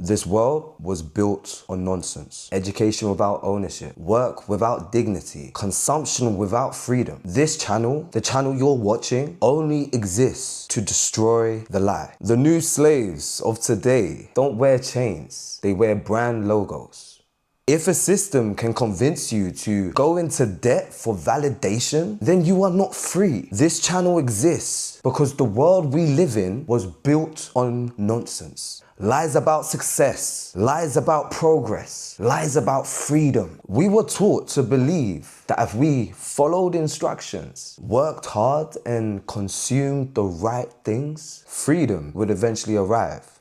This world was built on nonsense. Education without ownership, work without dignity, consumption without freedom. This channel, the channel you're watching, only exists to destroy the lie. The new slaves of today don't wear chains, they wear brand logos. If a system can convince you to go into debt for validation, then you are not free. This channel exists because the world we live in was built on nonsense. Lies about success, lies about progress, lies about freedom. We were taught to believe that if we followed instructions, worked hard and consumed the right things, freedom would eventually arrive.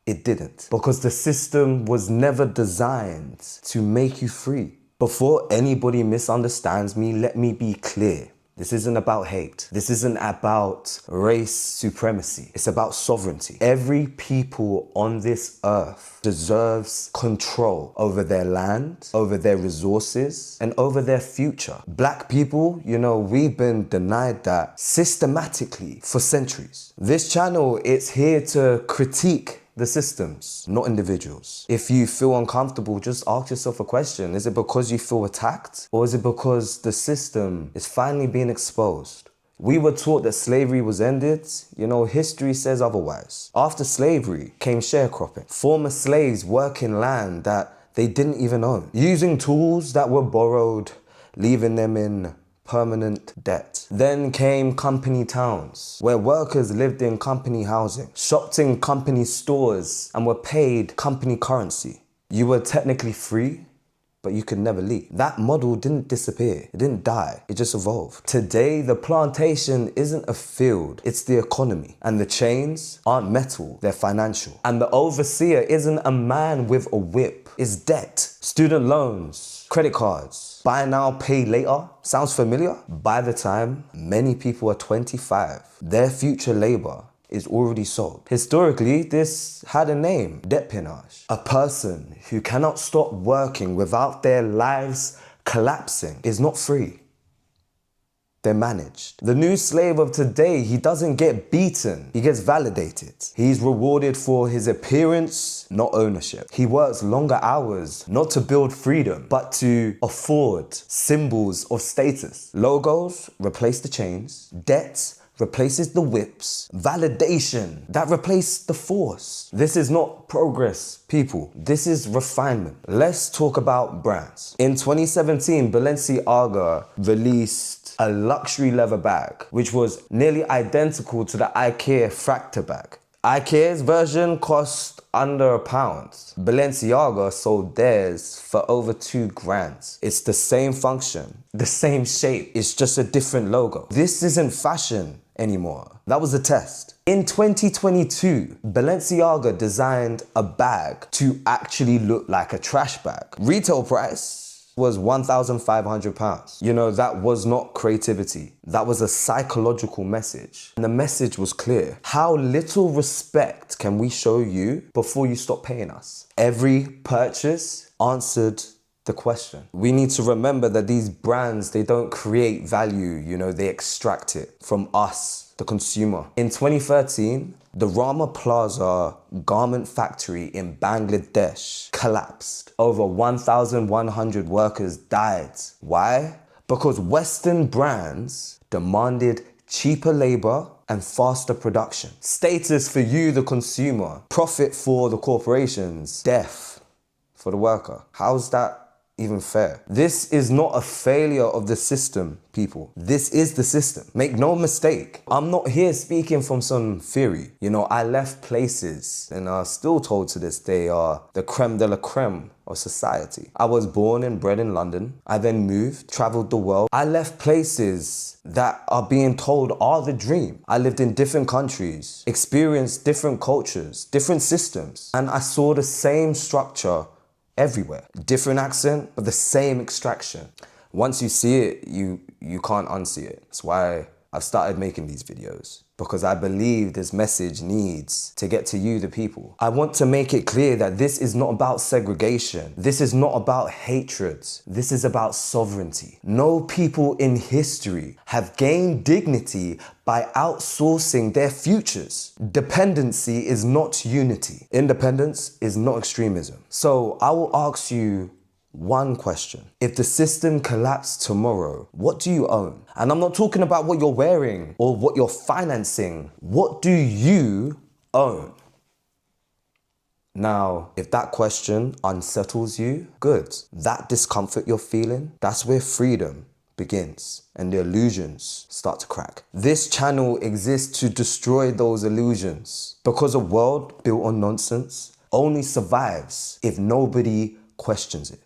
It didn't, because the system was never designed to make you free. Before anybody misunderstands me, let me be clear. This isn't about hate. This isn't about race supremacy. It's about sovereignty. Every people on this earth deserves control over their land, over their resources, and over their future. Black people, we've been denied that systematically for centuries. This channel is here to critique the systems, not individuals. If you feel uncomfortable, just ask yourself a question. Is it because you feel attacked? Or is it because the system is finally being exposed? We were taught that slavery was ended. History says otherwise. After slavery came sharecropping. Former slaves working land that they didn't even own, using tools that were borrowed, leaving them in permanent debt. Then came company towns, where workers lived in company housing, shopped in company stores, and were paid company currency. You were technically free, but you could never leave. That model didn't disappear. It didn't die. It just evolved. Today, the plantation isn't a field, it's the economy. And the chains aren't metal, they're financial. And the overseer isn't a man with a whip, it's debt. Student loans, credit cards, buy now, pay later. Sounds familiar? By the time many people are 25, their future labor is already sold. Historically, this had a name, debt pinage. A person who cannot stop working without their lives collapsing is not free. They're managed. The new slave of today, he doesn't get beaten, he gets validated. He's rewarded for his appearance, not ownership. He works longer hours, not to build freedom, but to afford symbols of status. Logos replace the chains, debt replaces the whips, validation, that replaced the force. This is not progress, people. This is refinement. Let's talk about brands. In 2017, Balenciaga released a luxury leather bag, which was nearly identical to the IKEA Fractal bag. IKEA's version cost under £1. Balenciaga sold theirs for over $2,000. It's the same function, the same shape, it's just a different logo. This isn't fashion anymore. That was a test. In 2022, Balenciaga designed a bag to actually look like a trash bag. Retail price was £1,500. That was not creativity. That was a psychological message. And the message was clear. How little respect can we show you before you stop paying us? Every purchase answered the question. We need to remember that these brands, they don't create value, they extract it from us, the consumer. In 2013, the Rama Plaza garment factory in Bangladesh collapsed. Over 1,100 workers died. Why? Because Western brands demanded cheaper labor and faster production. Status for you, the consumer. Profit for the corporations. Death for the worker. How's that even fair? This is not a failure of the system, people. This is the system. Make no mistake. I'm not here speaking from some theory. I left places and are still told to this day are the creme de la creme of society. I was born and bred in London. I then moved, traveled the world. I left places that are being told are the dream. I lived in different countries, experienced different cultures, different systems, and I saw the same structure everywhere. Different accent, but the same extraction. Once you see it, you can't unsee it. That's why I've started making these videos. because I believe this message needs to get to you, the people. I want to make it clear that this is not about segregation. This is not about hatred. This is about sovereignty. No people in history have gained dignity by outsourcing their futures. Dependency is not unity. Independence is not extremism. So I will ask you one question. If the system collapsed tomorrow, what do you own? And I'm not talking about what you're wearing or what you're financing. What do you own? Now, if that question unsettles you, good. That discomfort you're feeling, that's where freedom begins and the illusions start to crack. This channel exists to destroy those illusions, because a world built on nonsense only survives if nobody questions it.